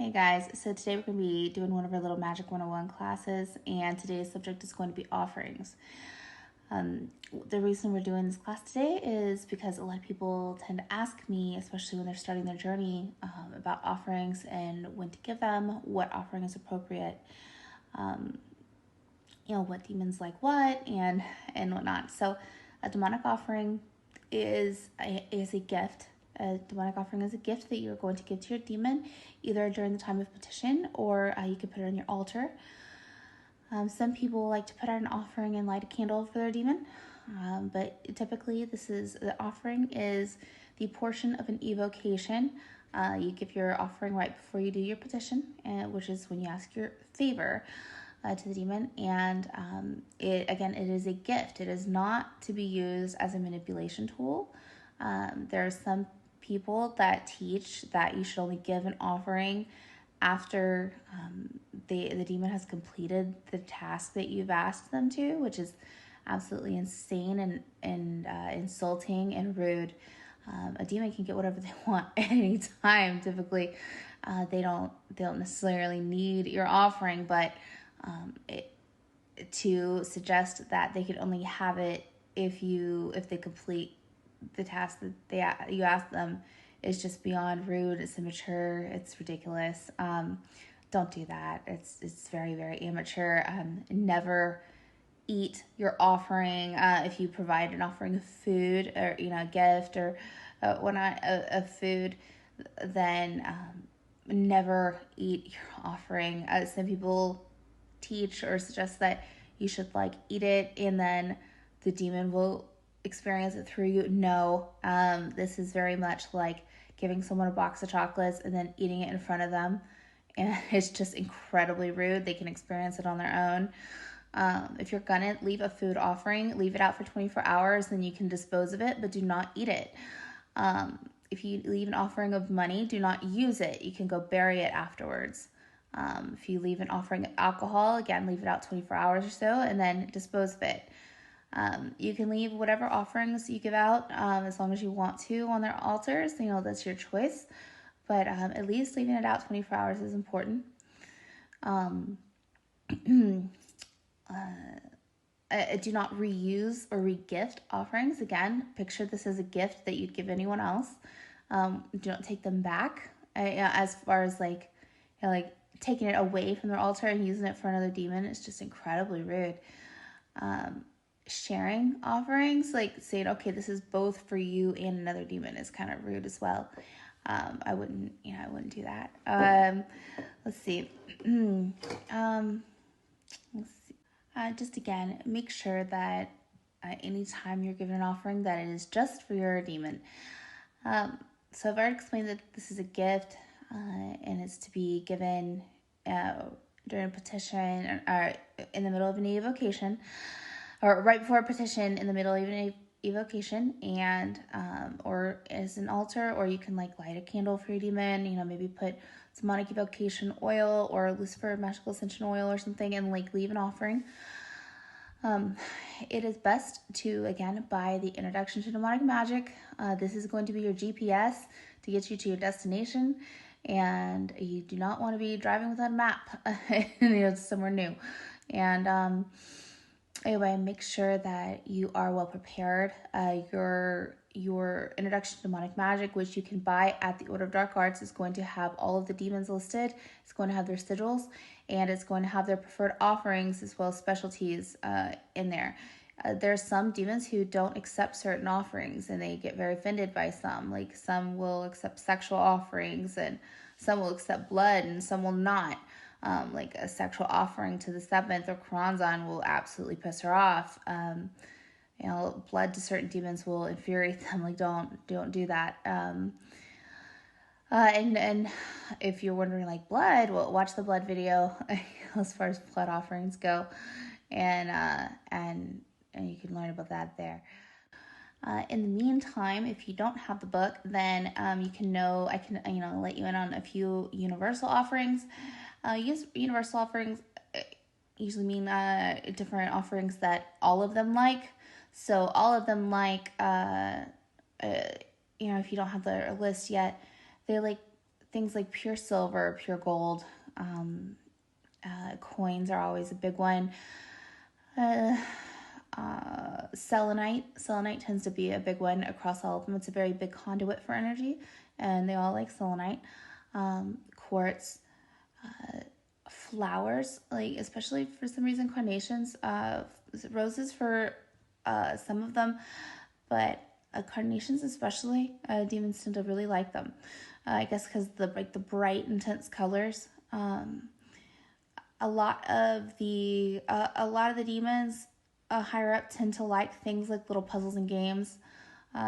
Hey guys, so today we're going to be doing one of our little Magic 101 classes, and today's subject is going to be offerings. The reason we're doing this class today is because a lot of people tend to ask me, especially when they're starting their journey, about offerings and when to give them, what offering is appropriate, what demons like what, and whatnot. So a demonic offering is a gift. A demonic offering is a gift that you're going to give to your demon, either during the time of petition or you could put it on your altar. Some people like to put out an offering and light a candle for their demon, but typically the offering is the portion of an evocation. You give your offering right before you do your petition, which is when you ask your favor to the demon, and it is a gift. It is not to be used as a manipulation tool. There are some people that teach that you should only give an offering after the demon has completed the task that you've asked them to, which is absolutely insane and insulting and rude. A demon can get whatever they want at any time. Typically, they don't necessarily need your offering, but to suggest that they could only have it if they complete the task that you ask them is just beyond rude. It's immature. It's ridiculous. Don't do that. It's very, very immature. Never eat your offering. If you provide an offering of food or a gift or a food, then never eat your offering. Some people teach or suggest that you should eat it and then the demon will experience it through you. No, this is very much like giving someone a box of chocolates and then eating it in front of them, and it's just incredibly rude. They can experience it on their own. If you're gonna leave a food offering, leave it out for 24 hours, then you can dispose of it, but do not eat it. If you leave an offering of money, do not use it. You can go bury it afterwards. If you leave an offering of alcohol, again, leave it out 24 hours or so and then dispose of it. You can leave whatever offerings you give out as long as you want to on their altars. That's your choice. But at least leaving it out 24 hours is important. Do not reuse or regift offerings. Again, picture this as a gift that you'd give anyone else. Do not take them back. As far as taking it away from their altar and using it for another demon is just incredibly rude. Sharing offerings, saying, okay, this is both for you and another demon, is kind of rude as well. I wouldn't do that. Let's see. Just again, make sure that anytime you're giving an offering, that it is just for your demon. So I've already explained that this is a gift, and it's to be given during a petition or in the middle of an evocation, or right before a petition in the middle of an evocation, and or as an altar, or you can light a candle for your demon. Maybe put demonic evocation oil or Lucifer magical ascension oil or something, and leave an offering. It is best to, again, buy the Introduction to Demonic Magick. This is going to be your GPS to get you to your destination, and you do not want to be driving without a map somewhere new. And anyway, make sure that you are well prepared. Your Introduction to Demonic Magick, which you can buy at the Order of Dark Arts, is going to have all of the demons listed. It's going to have their sigils, and it's going to have their preferred offerings as well as specialties in there. There are some demons who don't accept certain offerings, and they get very offended by some. Some will accept sexual offerings, and some will accept blood, and some will not. A sexual offering to the seventh or Kronzon will absolutely piss her off. Blood to certain demons will infuriate them. Don't do that. And if you're wondering blood, well, watch the blood video as far as blood offerings go, and you can learn about that there. In the meantime, if you don't have the book, then I can let you in on a few universal offerings. Universal offerings usually mean different offerings that all of them like. So all of them if you don't have the list yet, they things like pure silver, pure gold. Coins are always a big one. Selenite. Selenite tends to be a big one across all of them. It's a very big conduit for energy, and they all like selenite. Quartz, flowers, like especially for some reason carnations, roses for some of them, but carnations especially, demons tend to really like them. I guess because the bright intense colors. A lot of the demons higher up tend to like things like little puzzles and games,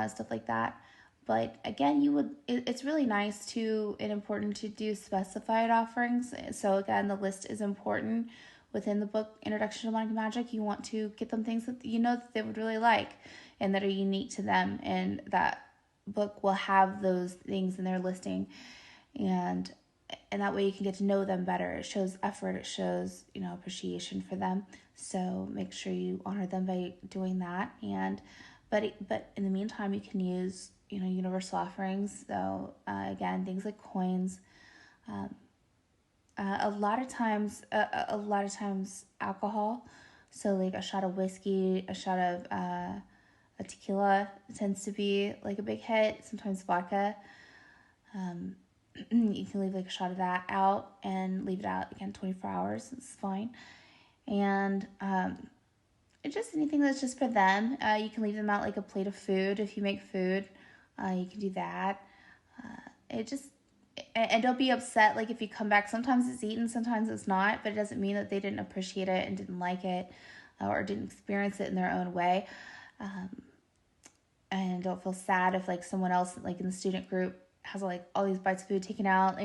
stuff like that. But again, it's really nice and important to do specified offerings. So again, the list is important within the book Introduction to Demonic Magick. You want to get them things that that they would really like and that are unique to them, and that book will have those things in their listing, and that way you can get to know them better. It shows effort, it shows appreciation for them. So make sure you honor them by doing that. But in the meantime, you can use universal offerings. So again, things like coins. A lot of times alcohol. So like a shot of whiskey, a shot of a tequila tends to be like a big hit. Sometimes vodka. You can leave like a shot of that out and leave it out again 24 hours. It's fine. And it's just anything that's just for them. You can leave them out like a plate of food. If you make food, you can do that. And don't be upset like if you come back. Sometimes it's eaten, sometimes it's not, but it doesn't mean that they didn't appreciate it and didn't like it, or didn't experience it in their own way. And don't feel sad if like someone else like in the student group has like all these bites of food taken out.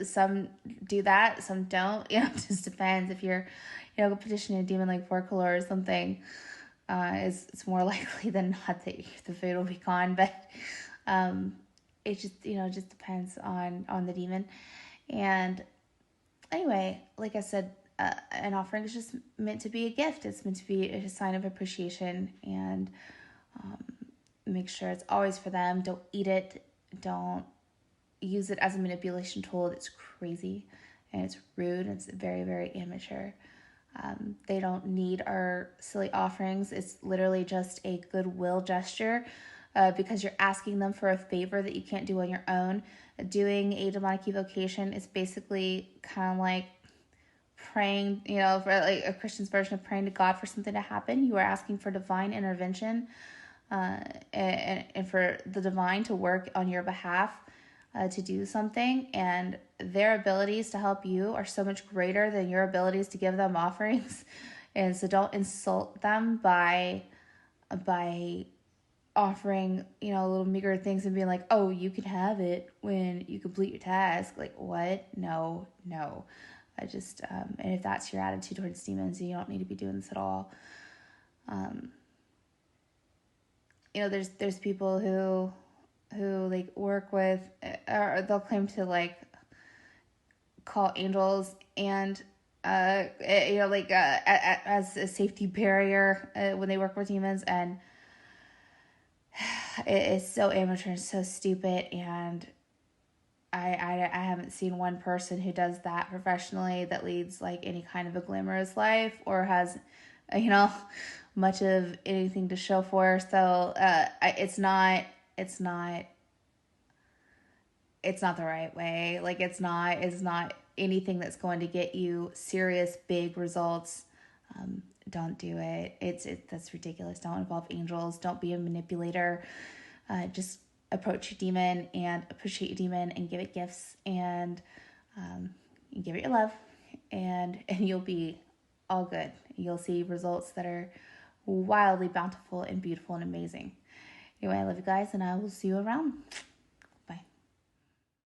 Some do that, some don't. It just depends. If you're petitioning a demon like Vorkalor or something, it's more likely than not that the food will be gone. But it just depends on the demon. And anyway, like I said, an offering is just meant to be a gift. It's meant to be a sign of appreciation, and make sure it's always for them. Don't eat it. Don't use it as a manipulation tool. It's crazy and it's rude. It's very, very immature. They don't need our silly offerings. It's literally just a goodwill gesture, because you're asking them for a favor that you can't do on your own. Doing a demonic evocation is basically kind of like praying, for like a Christian's version of praying to God for something to happen. You are asking for divine intervention, and for the divine to work on your behalf, to do something, and their abilities to help you are so much greater than your abilities to give them offerings. And so don't insult them by offering little meager things and being like, oh, you can have it when you complete your task. Like, what? No. I just and if that's your attitude towards demons, you don't need to be doing this at all. There's people who like work with, or they'll claim to like call angels and as a safety barrier when they work with demons, and it's so amateur and so stupid. And I haven't seen one person who does that professionally that leads like any kind of a glamorous life or has much of anything to show for. So it's not the right way. Like it's not anything that's going to get you serious big results. Don't do it. That's ridiculous. Don't involve angels. Don't be a manipulator. Just approach your demon and appreciate your demon and give it gifts, and give it your love, and you'll be all good. You'll see results that are wildly bountiful and beautiful and amazing. Anyway, I love you guys, and I will see you around.